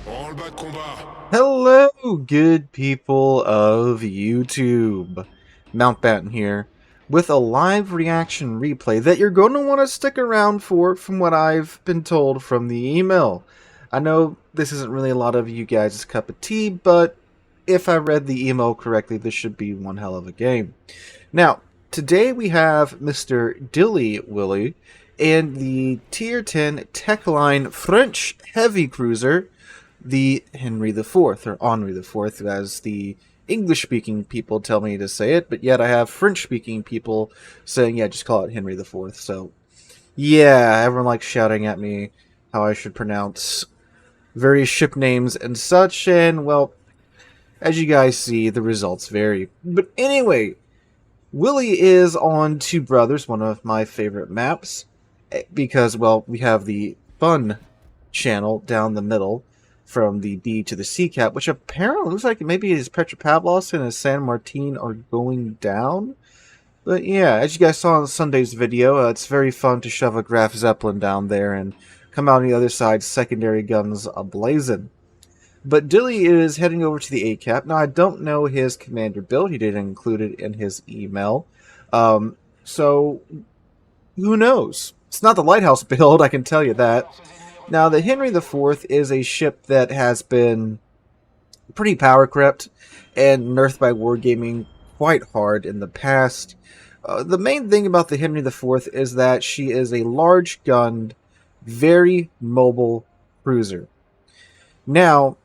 Hello, good people of YouTube. Mountbatten here, with a live reaction replay that you're going to want to stick around for, from what I've been told from the email. I know this isn't really a lot of you guys' cup of tea, but if I read the email correctly, this should be one hell of a game. Now, today we have Mr. DillyWilly and the Tier 10 Tech Line French Heavy Cruiser, the Henri IV, or Henri IV, as the English-speaking people tell me to say it, but yet I have French-speaking people saying, yeah, just call it Henri IV. So, yeah, everyone likes shouting at me how I should pronounce various ship names and such, and, well, as you guys see, the results vary. But anyway, Willie is on Two Brothers, one of my favorite maps, because, well, we have the fun channel down the middle, from the B to the C cap, which apparently looks like maybe his Petropavlos and his San Martin are going down. But yeah, as you guys saw in Sunday's video, it's very fun to shove a Graf Zeppelin down there and come out on the other side, secondary guns ablazing. But Dilly is heading over to the A cap. Now, I don't know his commander build. He didn't include it in his email. So, who knows? It's not the Lighthouse build, I can tell you that. Now, the Henri IV is a ship that has been pretty power crept and nerfed by Wargaming quite hard in the past. The main thing about the Henri IV is that she is a large-gunned, very mobile cruiser. Now,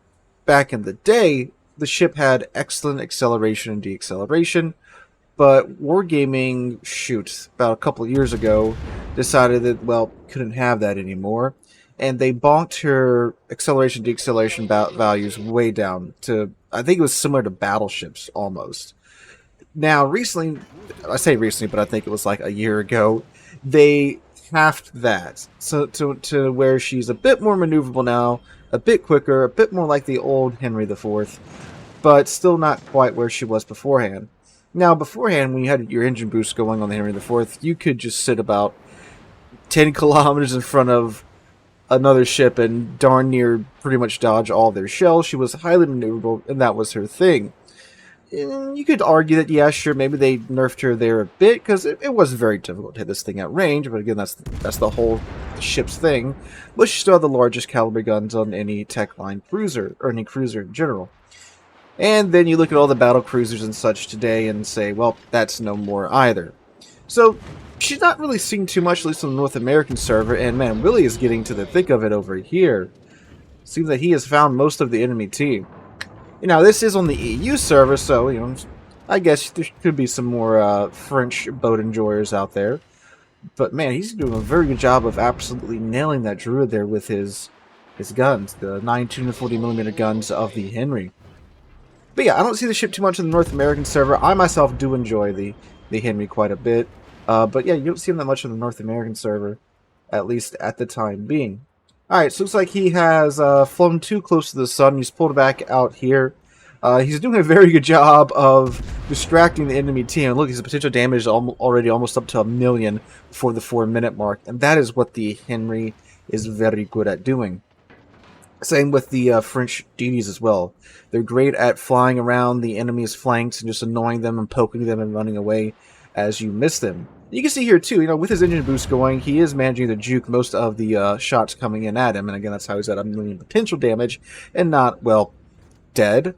back in the day, the ship had excellent acceleration and deacceleration, but Wargaming, shoot, about a couple of years ago, decided that, well, couldn't have that anymore. And they bonked her acceleration deacceleration values way down to, I think it was similar to battleships almost. Now, recently, I say recently, but I think it was like a year ago, they halved that so to where she's a bit more maneuverable now, a bit quicker, a bit more like the old Henri IV, but still not quite where she was beforehand. Now, beforehand, when you had your engine boost going on the Henri IV, you could just sit about 10 kilometers in front of another ship and darn near pretty much dodge all their shells. She was highly maneuverable, and that was her thing. And you could argue that, yeah, sure, maybe they nerfed her there a bit, because it was very difficult to hit this thing at range, but again, that's the whole ship's thing. But she still had the largest caliber guns on any tech line cruiser, or any cruiser in general. And then you look at all the battle cruisers and such today and say, well, that's no more either. So, she's not really seen too much, at least on the North American server, and man, Willie is getting to the thick of it over here. Seems that he has found most of the enemy team. You know, this is on the EU server, so, you know, I guess there could be some more French boat enjoyers out there. But man, he's doing a very good job of absolutely nailing that druid there with his guns, the 9 240mm guns of the Henry. But yeah, I don't see the ship too much in the North American server. I myself do enjoy the Henry quite a bit. But yeah, you don't see him that much on the North American server, at least at the time being. Alright, so looks like he has flown too close to the sun. He's pulled back out here. He's doing a very good job of distracting the enemy team. Look, his potential damage is already almost up to 1 million before the 4-minute mark. And that is what the Henry is very good at doing. Same with the French DDs as well. They're great at flying around the enemy's flanks and just annoying them and poking them and running away as you miss them. You can see here too, you know, with his engine boost going, he is managing to juke most of the shots coming in at him, and again, that's how he's at 1 million potential damage and not, well, dead.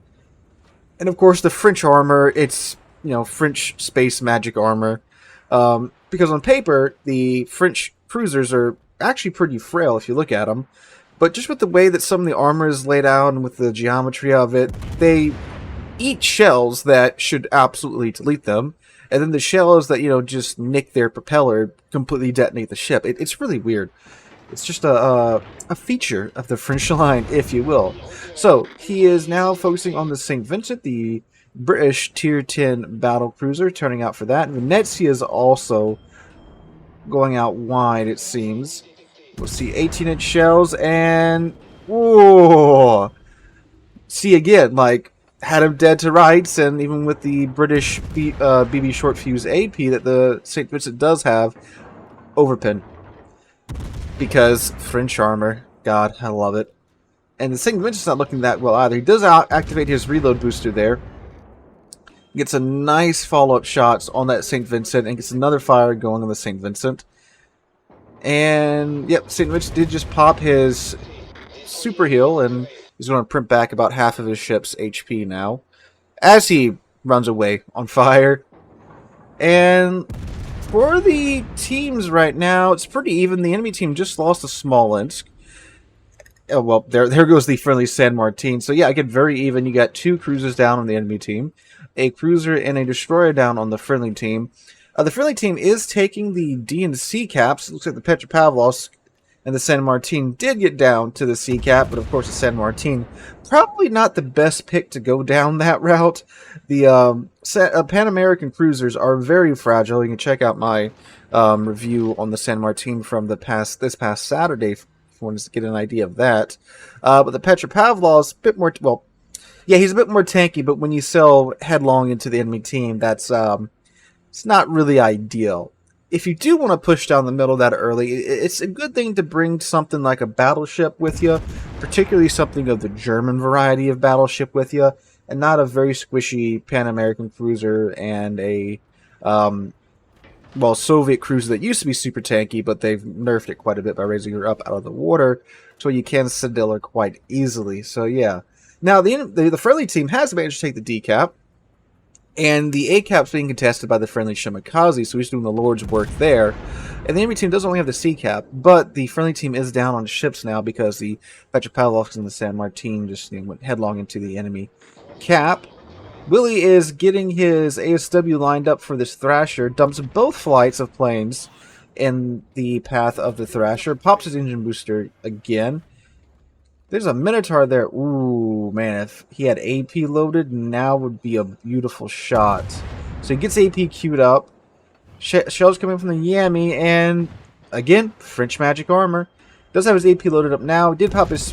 And of course, the French armor, it's, you know, French space magic armor, because on paper, the French cruisers are actually pretty frail if you look at them, but just with the way that some of the armor is laid out and with the geometry of it, they eat shells that should absolutely delete them. And then the shells that, you know, just nick their propeller completely detonate the ship. It's really weird. It's just a feature of the French line, if you will. So, he is now focusing on the St. Vincent, the British Tier 10 battle cruiser, turning out for that. And Venezia is also going out wide, it seems. We'll see 18-inch shells, and... whoa! See, again, like... had him dead to rights, and even with the British BB short fuse AP that the St. Vincent does have, overpin. Because French armor, God, I love it. And the St. Vincent's not looking that well either. He does activate his reload booster there. Gets a nice follow-up shots on that St. Vincent and gets another fire going on the St. Vincent. And, yep, St. Vincent did just pop his super heal, and he's going to print back about half of his ship's HP now as he runs away on fire. And for the teams right now, it's pretty even. The enemy team just lost to Smolensk. Oh, well, there goes the friendly San Martin. So, yeah, again, very even. You got 2 cruisers down on the enemy team, a cruiser and a destroyer down on the friendly team. The friendly team is taking the D and C caps. It looks like the Petropavlovsk and the San Martin did get down to the C cap, but of course the San Martin probably not the best pick to go down that route. The Pan American cruisers are very fragile. You can check out my review on the San Martin from this past Saturday if you want to get an idea of that. But the Petropavlovsk, a bit more, well, yeah, he's a bit more tanky, but when you sell headlong into the enemy team, that's it's not really ideal. If you do want to push down the middle that early, it's a good thing to bring something like a battleship with you, particularly something of the German variety of battleship with you, and not a very squishy Pan-American cruiser and a, Soviet cruiser that used to be super tanky, but they've nerfed it quite a bit by raising her up out of the water, so you can Citadel her quite easily. So yeah. Now, the friendly team has managed to take the D cap, and the A cap's being contested by the friendly Shimakaze, so he's doing the Lord's work there. And the enemy team does only have the C cap, but the friendly team is down on ships now because the Petropavlovsk and the San Martin just went headlong into the enemy cap. Willie is getting his ASW lined up for this Thrasher, dumps both flights of planes in the path of the Thrasher, pops his engine booster again. There's a Minotaur there. Ooh, man, if he had AP loaded, now would be a beautiful shot. So he gets AP queued up. Shells coming from the Yami, and again, French magic armor. Does have his AP loaded up now. Did pop his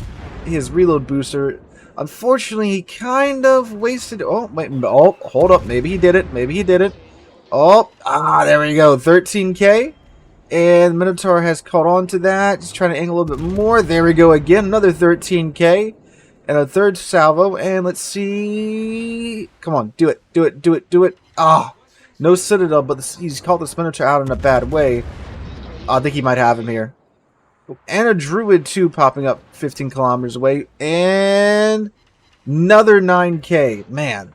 reload booster. Unfortunately, he kind of wasted... Oh, wait, oh, hold up. Maybe he did it. Maybe he did it. Oh, there we go. 13k. And Minotaur has caught on to that. He's trying to angle a little bit more. There we go again. Another 13k. And a third salvo. And let's see... Come on. Do it. Do it. Do it. Do it. No Citadel, but he's called this Minotaur out in a bad way. I think he might have him here. And a Druid, too, popping up 15 kilometers away. And another 9k. Man.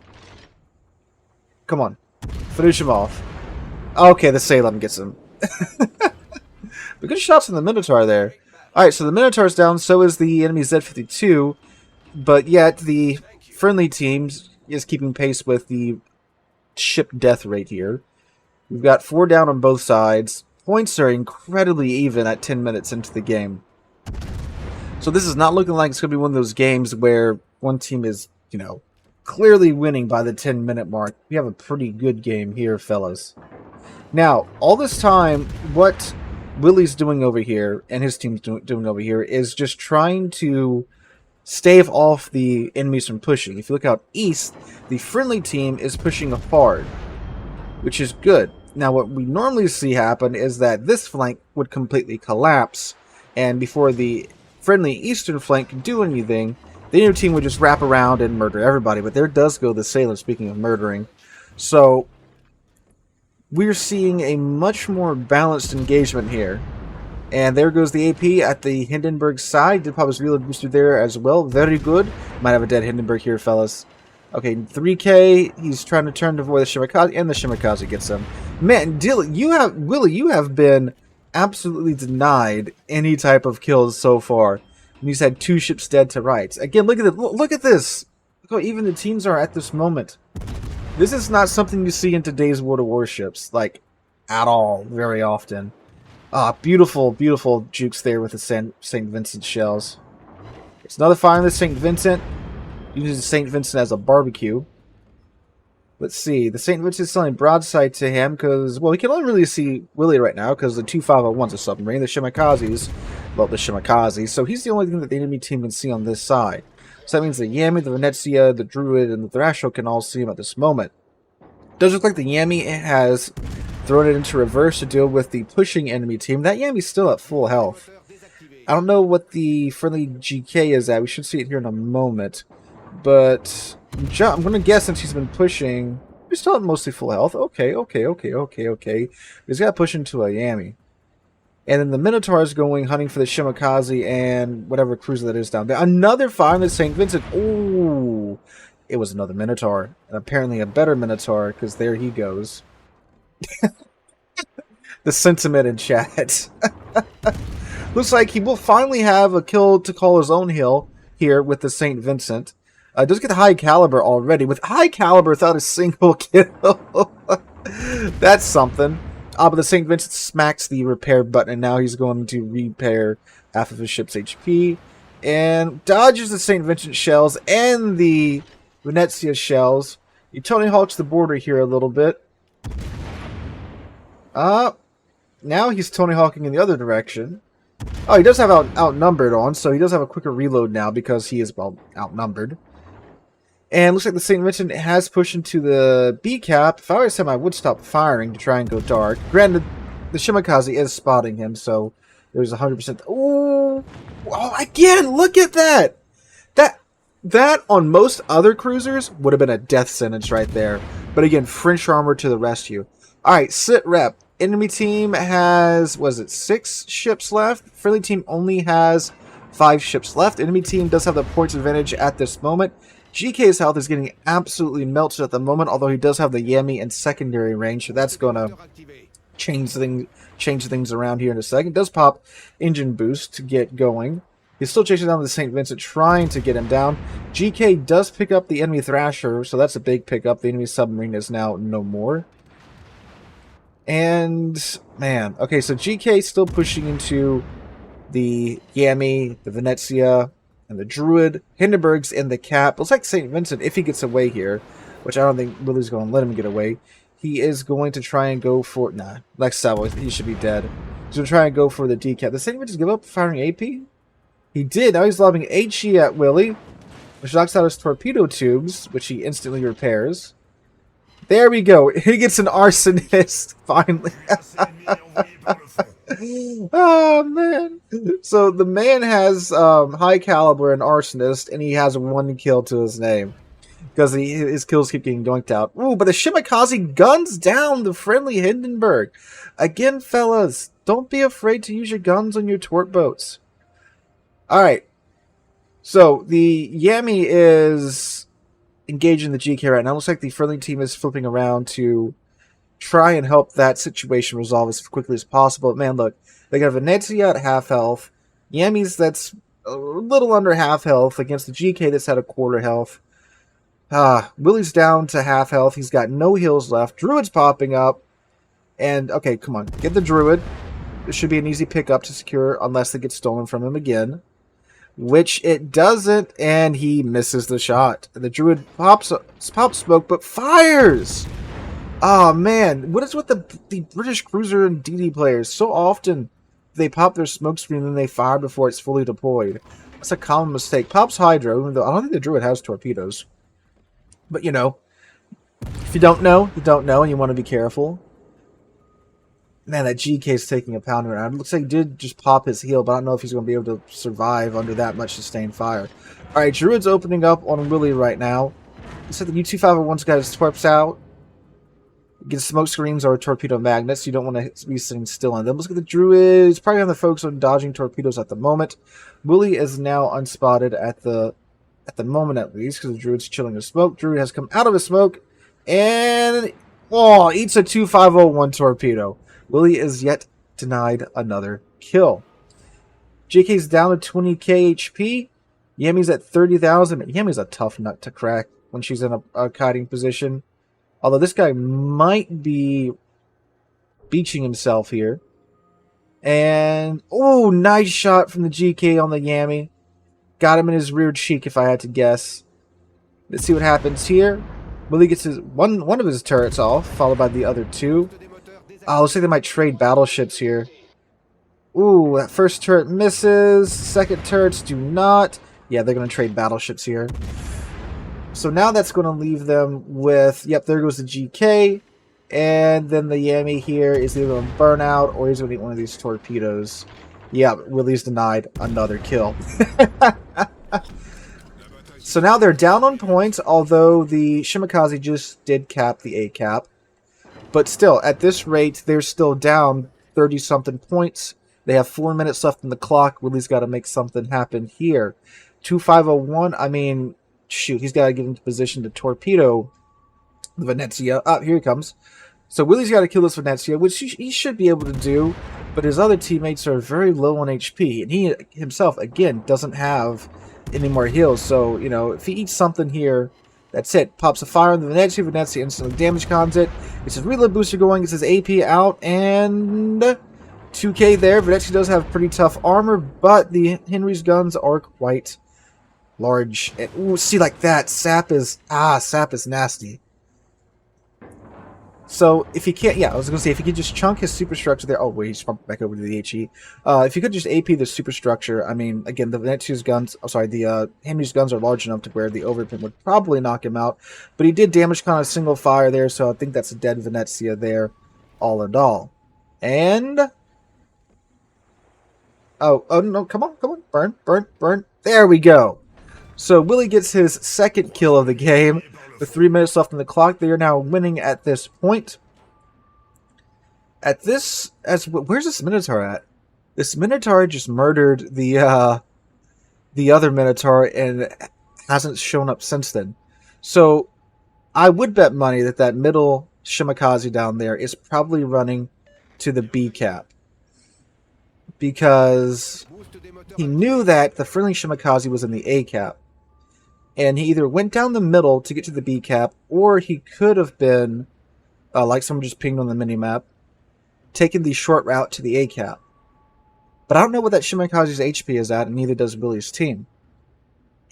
Come on. Finish him off. Okay, the Salem gets him. But good shots from the Minotaur there. Alright, so the Minotaur's down, so is the enemy Z-52. But yet, the friendly team is keeping pace with the ship death rate here. We've got 4 down on both sides. Points are incredibly even at 10 minutes into the game. So this is not looking like it's going to be one of those games where one team is, clearly winning by the 10-minute mark. We have a pretty good game here, fellas. Now, all this time, what Willie's doing over here, and his team's doing over here, is just trying to stave off the enemies from pushing. If you look out east, the friendly team is pushing hard, which is good. Now, what we normally see happen is that this flank would completely collapse, and before the friendly eastern flank can do anything, the enemy team would just wrap around and murder everybody. But there does go the Sailor, speaking of murdering. So we're seeing a much more balanced engagement here. And there goes the AP at the Hindenburg side. Did pop his reload booster there as well. Very good. Might have a dead Hindenburg here, fellas. Okay, 3k. He's trying to turn to avoid the Shimakaze, and the Shimakaze gets him. Man, Willie, you have been absolutely denied any type of kills so far. And he's had 2 ships dead to rights. Again, look at it. Look at this. Look how even the teams are at this moment. This is not something you see in today's World of Warships, like, at all, very often. Beautiful, beautiful jukes there with the St. Vincent shells. It's another fire on the St. Vincent. Uses St. Vincent as a barbecue. Let's see. The St. Vincent's selling broadside to him because, well, we can only really see Willie right now because the 2501's a submarine. The Shimakaze's, well, the Shimakaze. So he's the only thing that the enemy team can see on this side. So that means the Yami, the Venezia, the Druid, and the Thrasher can all see him at this moment. Does look like the Yami has thrown it into reverse to deal with the pushing enemy team. That Yami's still at full health. I don't know what the friendly GK is at. We should see it here in a moment. But I'm going to guess since he's been pushing... He's still at mostly full health. Okay. He's got to push into a Yami. And then the Minotaur is going hunting for the Shimakaze and whatever cruiser that is down there. Another fire in the St. Vincent. Ooh. It was another Minotaur. And apparently a better Minotaur, because there he goes. The sentiment in chat. Looks like he will finally have a kill to call his own hill here with the St. Vincent. Does get the high caliber already. With high caliber without a single kill. That's something. But the St. Vincent smacks the repair button, and now he's going to repair half of his ship's HP. And dodges the St. Vincent shells and the Venezia shells. He Tony Hawk's the border here a little bit. Now he's Tony Hawking in the other direction. Oh, he does have outnumbered on, so he does have a quicker reload now because he is, well, outnumbered. And looks like the St. Vincent has pushed into the B cap. If I were him, I would stop firing to try and go dark. Granted, the Shimakaze is spotting him, so there's 100%. Ooh! Oh, again, look at that! That on most other cruisers would have been a death sentence right there. But again, French armor to the rescue. Alright, sit rep. Enemy team has, was it 6 ships left? Friendly team only has 5 ships left. Enemy team does have the points advantage at this moment. GK's health is getting absolutely melted at the moment, although he does have the Yami in secondary range, so that's going to change things around here in a second. Does pop engine boost to get going. He's still chasing down the St. Vincent, trying to get him down. GK does pick up the enemy Thrasher, so that's a big pickup. The enemy submarine is now no more. And, man, okay, so GK still pushing into the Yami, the Venezia, and the Druid. Hindenburg's in the cap. Looks like St. Vincent, if he gets away here, which I don't think Willie's going to let him get away, he is going to try and go for... Nah, Lex Savo, he should be dead. He's going to try and go for the decap. Did St. Vincent give up firing AP? He did. Now he's lobbing HE at Willie, which knocks out his torpedo tubes, which he instantly repairs. There we go. He gets an arsonist, finally. Oh, man. So the man has high caliber and arsonist, and he has 1 kill to his name. Because his kills keep getting doinked out. Ooh, but the Shimakaze guns down the friendly Hindenburg. Again, fellas, don't be afraid to use your guns on your tort boats. Alright. So, the Yami is engaging the GK right now. Looks like the friendly team is flipping around to try and help that situation resolve as quickly as possible. Man, look, they got Venezia at half health, Yami's that's a little under half health against the GK that's at a quarter health. Willie's down to half health. He's got no heals left. Druid's popping up. And, okay, come on. Get the Druid. It should be an easy pickup to secure unless it gets stolen from him again. Which it doesn't, and he misses the shot. The Druid pops smoke, but fires! Oh, man. What is with the British cruiser and DD players? So often they pop their smoke screen and then they fire before it's fully deployed. That's a common mistake. Pops Hydro, even though I don't think the Druid has torpedoes. But, you know, if you don't know, you don't know, and you want to be careful. Man, that GK's taking a pounding around. It looks like he did just pop his heel, but I don't know if he's going to be able to survive under that much sustained fire. Alright, Druid's opening up on Willie right now. He said the U-2501's got his torps out. Get smoke screens or torpedo magnets. You don't want to be sitting still on them. Let's look at the Druid. He's probably on the focus on dodging torpedoes at the moment. Willie is now unspotted at the moment at least, because the Druid's chilling his smoke. Druid has come out of his smoke and eats a 2501 torpedo. Willie is yet denied another kill. JK's down to 20k HP. Yami's at 30,000. Yami's a tough nut to crack when she's in a kiting position. Although this guy might be beaching himself here. And, nice shot from the GK on the Yami. Got him in his rear cheek, if I had to guess. Let's see what happens here. Willie gets his one of his turrets off, followed by the other 2. Looks like they might trade battleships here. Ooh, that first turret misses. Second turrets do not. Yeah, they're going to trade battleships here. So now that's going to leave them with... Yep, there goes the GK. And then the Yami here is either going to burn out or he's going to eat one of these torpedoes. Yeah, Willie's denied another kill. So now they're down on points, although the Shimakaze just did cap the A cap. But still, at this rate, they're still down 30-something points. They have 4 minutes left in the clock. Willie's got to make something happen here. 2501, I mean, shoot, he's got to get into position to torpedo the Venezia. Ah, here he comes. So Willie's got to kill this Venezia, which he should be able to do, but his other teammates are very low on HP, and he himself, again, doesn't have any more heals. So, you know, if he eats something here, that's it. Pops a fire on the Venezia. Venezia instantly damage cons it. It's his reload booster going. It's his AP out. And 2k there. Venezia does have pretty tough armor, but the Henry's guns are quite large. And, ooh, see, like that. Sap is nasty. So, if he can't, yeah, I was going to say, if he could just chunk his superstructure there. Oh, wait, he's bumped back over to the HE. If you could just AP the superstructure, I mean, again, the Venezia's guns, the Henry's guns are large enough to where the overpin would probably knock him out. But he did damage con a single fire there, so I think that's a dead Venezia there, all in all. And, oh, no, come on, burn. There we go. So, Willie gets his second kill of the game. With 3 minutes left on the clock, they are now winning at this point. At this, where's this Minotaur at? This Minotaur just murdered the other Minotaur and hasn't shown up since then. So, I would bet money that that middle Shimakaze down there is probably running to the B cap. Because he knew that the friendly Shimakaze was in the A cap. And he either went down the middle to get to the B cap, or he could have been, like someone just pinged on the minimap, taking the short route to the A cap. But I don't know what that Shimakaze's HP is at, and neither does Willie's team.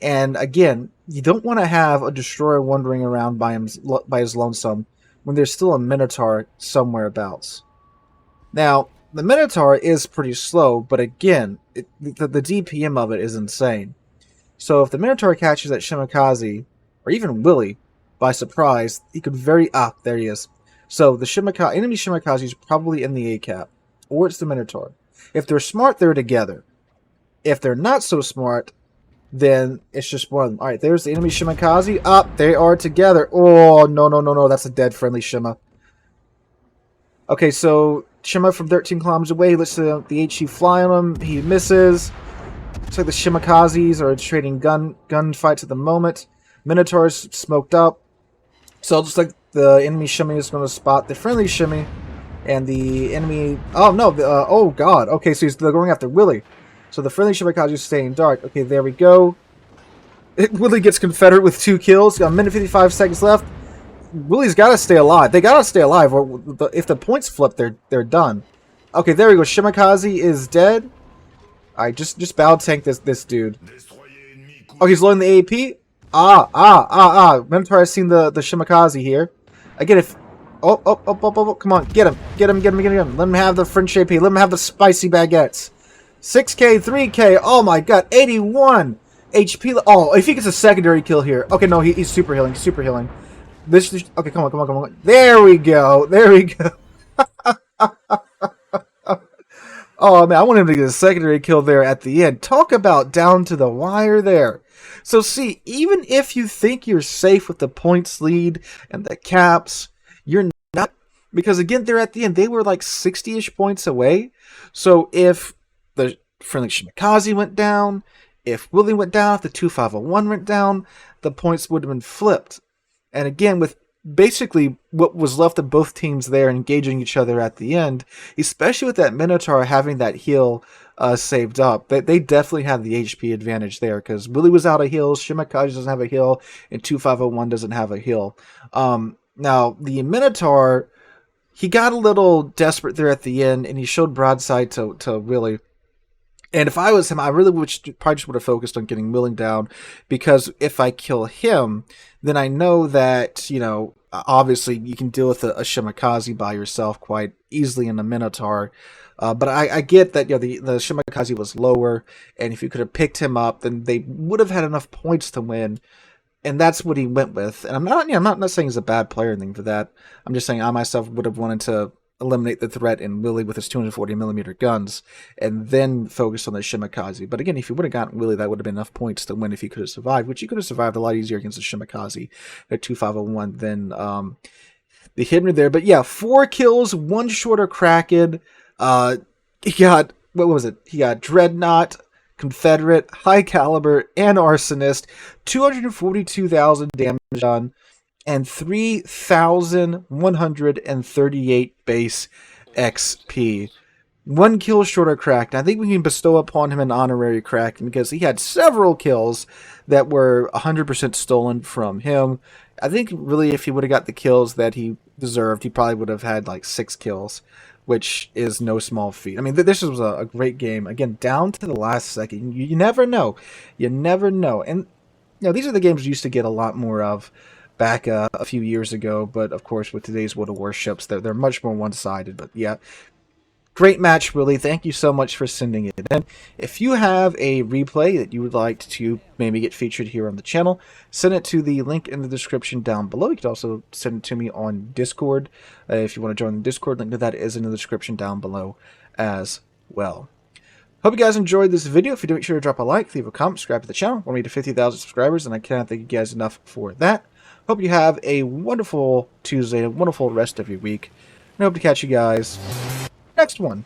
And again, you don't want to have a destroyer wandering around by his lonesome when there's still a Minotaur somewhere abouts. Now, the Minotaur is pretty slow, but again, the DPM of it is insane. So if the Minotaur catches that Shimakaze, or even Willie, by surprise, he could there he is. So the enemy Shimakaze is probably in the A cap, or it's the Minotaur. If they're smart, they're together. If they're not so smart, then it's just one of them. Alright, there's the enemy Shimakaze. They are together. Oh, no, that's a dead friendly Shima. Okay, so Shima from 13 kilometers away, lets the HE fly on him. He misses. Looks like the Shimakazes are trading gunfights at the moment. Minotaur's smoked up. So it looks like the enemy Shimmy is going to spot the friendly Shimmy. And the enemy... Oh, no. Oh, God. Okay, so they're going after Willie. So the friendly Shimakaze is staying dark. Okay, there we go. Willie gets Confederate with 2 kills. Got a minute 55 seconds left. Willie's got to stay alive. They got to stay alive. Or if the points flip, they're done. Okay, there we go. Shimakaze is dead. Alright, just battle tank this dude. Oh, he's loading the AP? Minotaur has seen the Shimakaze here. Again, if... Oh, come on, get him. Let him have the French AP. Let him have the spicy baguettes. 6k, 3k, oh my god, 81 HP. Oh, if he gets a secondary kill here. Okay, no, he's super healing, okay, come on. There we go. Oh, man, I want him to get a secondary kill there at the end. Talk about down to the wire there. So, see, even if you think you're safe with the points lead and the caps, you're not. Because, again, they're at the end. They were like 60-ish points away. So, if the friendly Shimakaze went down, if Willie went down, if the 2501 went down, the points would have been flipped. And, again, with basically what was left of both teams there engaging each other at the end, especially with that Minotaur having that heal saved up, they definitely had the HP advantage there because Willie was out of heals, Shimakaze doesn't have a heal, and 2501 doesn't have a heal. Now, the Minotaur, he got a little desperate there at the end, and he showed broadside to Willie. And if I was him, I really probably just would have focused on getting Willing down, because if I kill him, then I know that, you know, obviously you can deal with a Shimakaze by yourself quite easily in a Minotaur. But I get that, you know, the Shimakaze was lower, and if you could have picked him up, then they would have had enough points to win. And that's what he went with. And I'm not saying he's a bad player or anything for that. I'm just saying I myself would have wanted to eliminate the threat in Willy with his 240mm guns, and then focus on the Shimakaze. But again, if he would have gotten Willy, that would have been enough points to win if he could have survived, which he could have survived a lot easier against the Shimakaze at 2501 than the Henry there. But yeah, 4 kills, 1 shorter Kraken. He got, what was it? He got Dreadnought, Confederate, High Caliber, and Arsonist, 242,000 damage done, and 3,138 base XP. 1 kill shorter Kraken. I think we can bestow upon him an honorary Kraken because he had several kills that were 100% stolen from him. I think really if he would have got the kills that he deserved, he probably would have had like 6 kills, which is no small feat. I mean, this was a great game. Again, down to the last second. You never know. You never know. And, these are the games we used to get a lot more of back a few years ago. But, of course, with today's World of Warships, they're much more one-sided. But, yeah, great match, Willie. Thank you so much for sending it in. If you have a replay that you would like to maybe get featured here on the channel, send it to the link in the description down below. You can also send it to me on Discord. If you want to join the Discord, link to that is in the description down below as well. Hope you guys enjoyed this video. If you do, make sure to drop a like, leave a comment, subscribe to the channel. We're to 50,000 subscribers, and I cannot thank you guys enough for that. Hope you have a wonderful Tuesday, a wonderful rest of your week, and I hope to catch you guys next one.